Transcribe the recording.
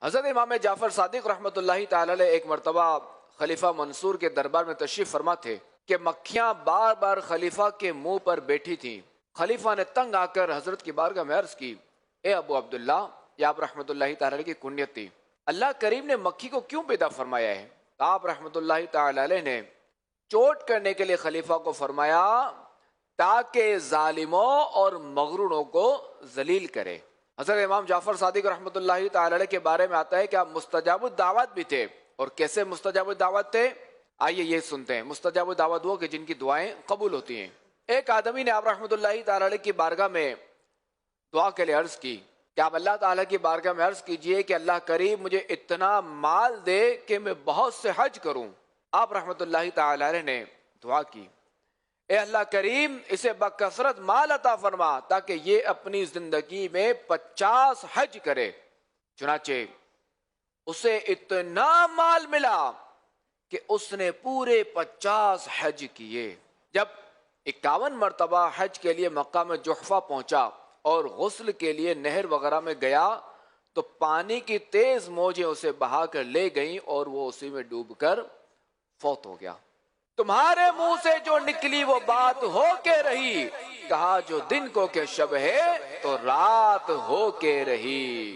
حضرت امام جعفر صادق رحمۃ اللہ تعالی علیہ ایک مرتبہ خلیفہ منصور کے دربار میں تشریف فرما تھے کہ مکھیاں بار بار خلیفہ کے منہ پر بیٹھی تھیں۔ خلیفہ نے تنگ آ کر حضرت کی بارگاہ میں عرض کی، اے ابو عبداللہ، یہ آپ رحمۃ اللہ تعالی علیہ کی کنیت تھی، اللہ کریم نے مکھی کو کیوں پیدا فرمایا ہے؟ آپ رحمۃ اللہ تعالی علیہ نے چوٹ کرنے کے لیے خلیفہ کو فرمایا تاکہ ظالموں اور مغروروں کو ذلیل کرے۔ حضرت امام جعفر صادق رحمۃ اللہ تعالی علیہ کے بارے میں آتا ہے کہ آپ مستجاب الدعوات بھی تھے۔ اور کیسے مستجاب الدعوات تھے؟ آئیے یہ سنتے ہیں۔ مستجاب الدعوات وہ کہ جن کی دعائیں قبول ہوتی ہیں۔ ایک آدمی نے آپ رحمۃ اللہ تعالی علیہ کی بارگاہ میں دعا کے لیے عرض کی کہ آپ اللہ تعالیٰ کی بارگاہ میں عرض کیجئے کہ اللہ کریم مجھے اتنا مال دے کہ میں بہت سے حج کروں۔ آپ رحمۃ اللہ تعالی علیہ نے دعا کی، اے اللہ کریم اسے بکثرت مال عطا فرما تاکہ یہ اپنی زندگی میں 50 حج کرے۔ چنانچہ اسے اتنا مال ملا کہ اس نے پورے 50 حج کیے۔ جب 51 مرتبہ حج کے لیے مقام جحفہ پہنچا اور غسل کے لیے نہر وغیرہ میں گیا تو پانی کی تیز موجیں اسے بہا کر لے گئیں اور وہ اسی میں ڈوب کر فوت ہو گیا۔ تمہارے منہ سے جو نکلی وہ بات ہو کے رہی، کہا جو دن کو کہ شب ہے تو رات ہو کے رہی۔